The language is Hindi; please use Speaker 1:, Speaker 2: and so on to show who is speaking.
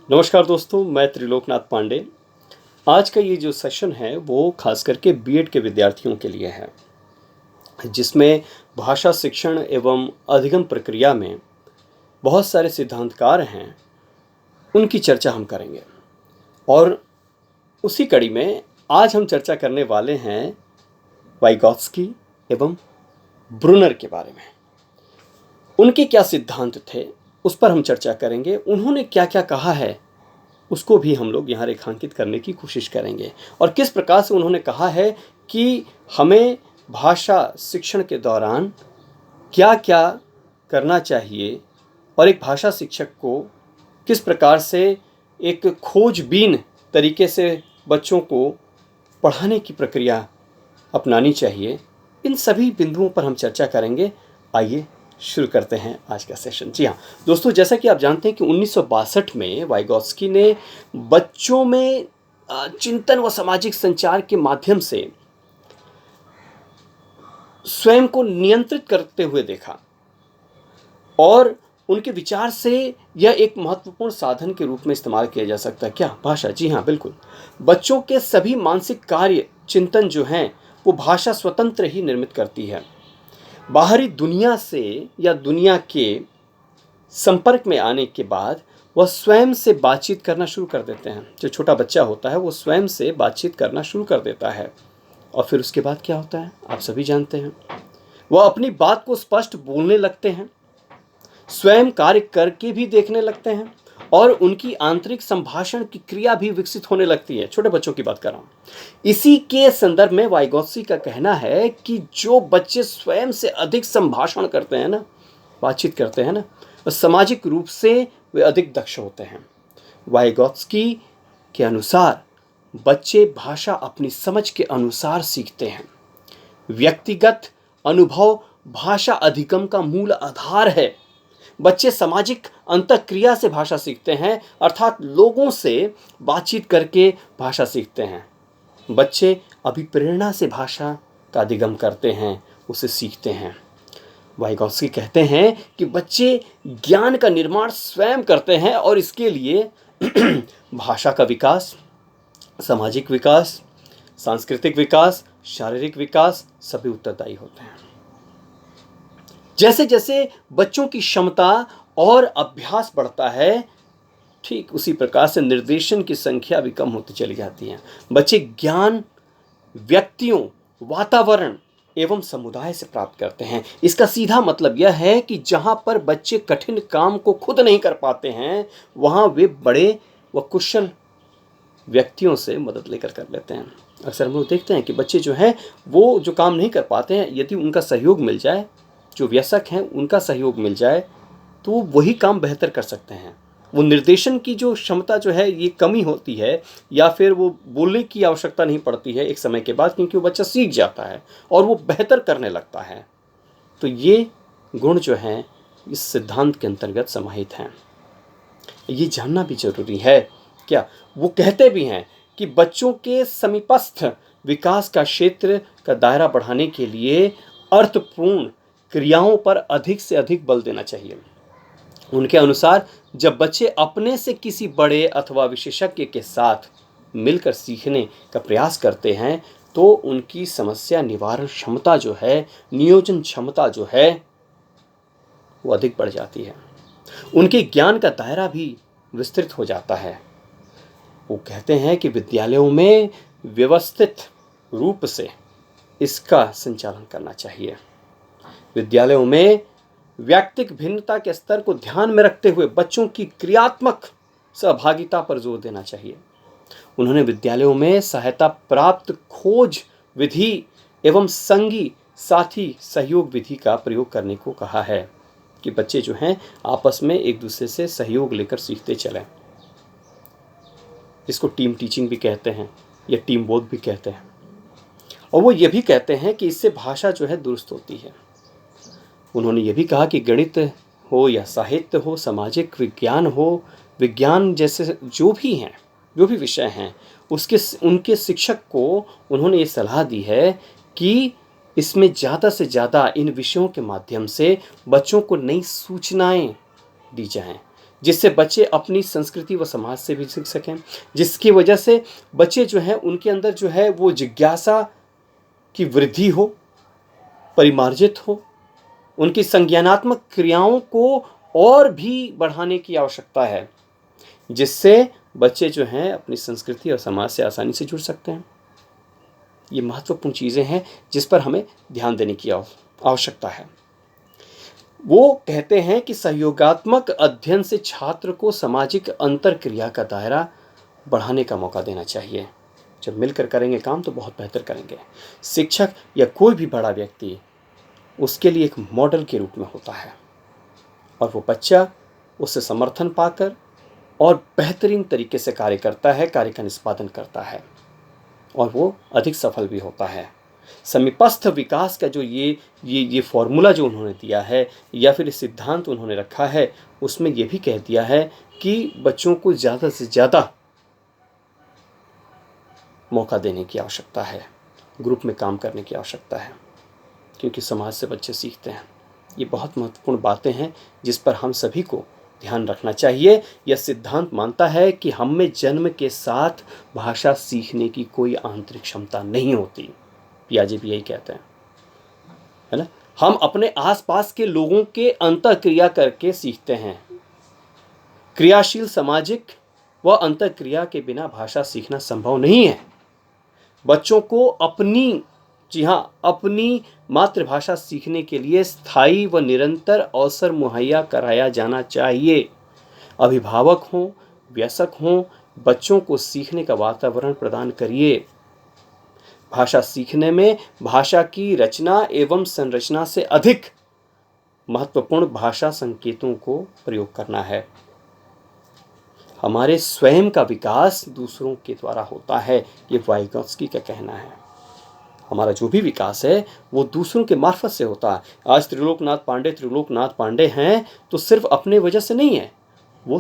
Speaker 1: नमस्कार दोस्तों, मैं त्रिलोकनाथ पांडे। आज का ये जो सेशन है वो खास करके बीएड के विद्यार्थियों के लिए है, जिसमें भाषा शिक्षण एवं अधिगम प्रक्रिया में बहुत सारे सिद्धांतकार हैं, उनकी चर्चा हम करेंगे। और उसी कड़ी में आज हम चर्चा करने वाले हैं वाइगॉत्स्की एवं ब्रूनर के बारे में। उनके क्या सिद्धांत थे, उस पर हम चर्चा करेंगे। उन्होंने क्या क्या कहा है, उसको भी हम लोग यहाँ रेखांकित करने की कोशिश करेंगे। और किस प्रकार से उन्होंने कहा है कि हमें भाषा शिक्षण के दौरान क्या क्या करना चाहिए और एक भाषा शिक्षक को किस प्रकार से एक खोजबीन तरीके से बच्चों को पढ़ाने की प्रक्रिया अपनानी चाहिए। इन सभी बिंदुओं पर हम चर्चा करेंगे। आइए शुरू करते हैं आज का सेशन। जी हाँ दोस्तों, जैसा कि आप जानते हैं कि 1962 में वाइगॉत्स्की ने बच्चों में चिंतन व सामाजिक संचार के माध्यम से स्वयं को नियंत्रित करते हुए देखा और उनके विचार से यह एक महत्वपूर्ण साधन के रूप में इस्तेमाल किया जा सकता है। क्या भाषा? जी हाँ बिल्कुल। बच्चों के सभी मानसिक कार्य चिंतन जो हैं वो भाषा स्वतंत्र ही निर्मित करती है। बाहरी दुनिया से या दुनिया के संपर्क में आने के बाद वह स्वयं से बातचीत करना शुरू कर देते हैं। जो छोटा बच्चा होता है वो स्वयं से बातचीत करना शुरू कर देता है और फिर उसके बाद क्या होता है आप सभी जानते हैं। वह अपनी बात को स्पष्ट बोलने लगते हैं, स्वयं कार्य करके भी देखने लगते हैं और उनकी आंतरिक संभाषण की क्रिया भी विकसित होने लगती है। छोटे बच्चों की बात कर रहा हूँ। इसी के संदर्भ में वाइगॉत्स्की का कहना है कि जो बच्चे स्वयं से अधिक संभाषण करते हैं ना, बातचीत करते हैं ना, सामाजिक रूप से वे अधिक दक्ष होते हैं। वाइगॉत्स्की के अनुसार बच्चे भाषा अपनी समझ के अनुसार सीखते हैं। व्यक्तिगत अनुभव भाषा अधिगम का मूल आधार है। बच्चे सामाजिक अंतःक्रिया से भाषा सीखते हैं, अर्थात लोगों से बातचीत करके भाषा सीखते हैं। बच्चे अभिप्रेरणा से भाषा का अधिगम करते हैं, उसे सीखते हैं। वाइगॉत्स्की कहते हैं कि बच्चे ज्ञान का निर्माण स्वयं करते हैं और इसके लिए भाषा का विकास, सामाजिक विकास, सांस्कृतिक विकास, शारीरिक विकास सभी उत्तरदायी होते हैं। जैसे जैसे बच्चों की क्षमता और अभ्यास बढ़ता है, ठीक उसी प्रकार से निर्देशन की संख्या भी कम होती चली जाती है। बच्चे ज्ञान व्यक्तियों, वातावरण एवं समुदाय से प्राप्त करते हैं। इसका सीधा मतलब यह है कि जहां पर बच्चे कठिन काम को खुद नहीं कर पाते हैं, वहां वे बड़े व कुशल व्यक्तियों से मदद लेकर कर लेते हैं। अक्सर हम लोग देखते हैं कि बच्चे जो हैं वो जो काम नहीं कर पाते हैं, यदि उनका सहयोग मिल जाए, जो वयस्क हैं उनका सहयोग मिल जाए, तो वो वही काम बेहतर कर सकते हैं। वो निर्देशन की जो क्षमता जो है ये कमी होती है, या फिर वो बोलने की आवश्यकता नहीं पड़ती है एक समय के बाद, क्योंकि वो बच्चा सीख जाता है और वो बेहतर करने लगता है। तो ये गुण जो हैं इस सिद्धांत के अंतर्गत समाहित हैं। ये जानना भी जरूरी है। क्या वो कहते भी हैं कि बच्चों के समीपस्थ विकास का क्षेत्र का दायरा बढ़ाने के लिए अर्थपूर्ण क्रियाओं पर अधिक से अधिक बल देना चाहिए। उनके अनुसार जब बच्चे अपने से किसी बड़े अथवा विशेषज्ञ के साथ मिलकर सीखने का प्रयास करते हैं तो उनकी समस्या निवारण क्षमता जो है, नियोजन क्षमता जो है, वो अधिक बढ़ जाती है। उनके ज्ञान का दायरा भी विस्तृत हो जाता है। वो कहते हैं कि विद्यालयों में व्यवस्थित रूप से इसका संचालन करना चाहिए। विद्यालयों में व्यक्तिगत भिन्नता के स्तर को ध्यान में रखते हुए बच्चों की क्रियात्मक सहभागिता पर जोर देना चाहिए। उन्होंने विद्यालयों में सहायता प्राप्त खोज विधि एवं संगी साथी सहयोग विधि का प्रयोग करने को कहा है कि बच्चे जो हैं आपस में एक दूसरे से सहयोग लेकर सीखते चलें। इसको टीम टीचिंग भी कहते हैं या टीम वर्क भी कहते हैं। और वो ये भी कहते हैं कि इससे भाषा जो है दुरुस्त होती है। उन्होंने ये भी कहा कि गणित हो या साहित्य हो, सामाजिक विज्ञान हो, विज्ञान जैसे जो भी हैं, जो भी विषय हैं, उनके शिक्षक को उन्होंने ये सलाह दी है कि इसमें ज़्यादा से ज़्यादा इन विषयों के माध्यम से बच्चों को नई सूचनाएं दी जाएं, जिससे बच्चे अपनी संस्कृति व समाज से भी सीख सकें, जिसकी वजह से बच्चे जो हैं उनके अंदर जो है वो जिज्ञासा की वृद्धि हो, परिमार्जित हो, उनकी संज्ञानात्मक क्रियाओं को और भी बढ़ाने की आवश्यकता है, जिससे बच्चे जो हैं अपनी संस्कृति और समाज से आसानी से जुड़ सकते हैं। ये महत्वपूर्ण चीज़ें हैं जिस पर हमें ध्यान देने की आवश्यकता है। वो कहते हैं कि सहयोगात्मक अध्ययन से छात्र को सामाजिक अंतरक्रिया का दायरा बढ़ाने का मौका देना चाहिए। जब मिलकर करेंगे काम तो बहुत बेहतर करेंगे। शिक्षक या कोई भी बड़ा व्यक्ति उसके लिए एक मॉडल के रूप में होता है और वो बच्चा उससे समर्थन पाकर और बेहतरीन तरीके से कार्य करता है, कार्य का निष्पादन करता है और वो अधिक सफल भी होता है। समीपस्थ विकास का जो ये फॉर्मूला जो उन्होंने दिया है या फिर सिद्धांत उन्होंने रखा है, उसमें ये भी कह दिया है कि बच्चों को ज़्यादा से ज़्यादा मौका देने की आवश्यकता है, ग्रुप में काम करने की आवश्यकता है, क्योंकि समाज से बच्चे सीखते हैं। ये बहुत महत्वपूर्ण बातें हैं जिस पर हम सभी को ध्यान रखना चाहिए। यह सिद्धांत मानता है कि हम में जन्म के साथ भाषा सीखने की कोई आंतरिक क्षमता नहीं होती। पियाजे भी यही कहते हैं, है ना। हम अपने आसपास के लोगों के अंतःक्रिया करके सीखते हैं। क्रियाशील सामाजिक व अंतःक्रिया के बिना भाषा सीखना संभव नहीं है। बच्चों को अपनी मातृभाषा सीखने के लिए स्थायी व निरंतर अवसर मुहैया कराया जाना चाहिए। अभिभावक हों, वयस्क हों, बच्चों को सीखने का वातावरण प्रदान करिए। भाषा सीखने में भाषा की रचना एवं संरचना से अधिक महत्वपूर्ण भाषा संकेतों को प्रयोग करना है। हमारे स्वयं का विकास दूसरों के द्वारा होता है, ये वाइगॉत्स्की का कहना है। हमारा जो भी विकास है वो दूसरों के मार्फत से होता है। आज त्रिलोकनाथ पांडे हैं तो सिर्फ अपने वजह से नहीं है, वो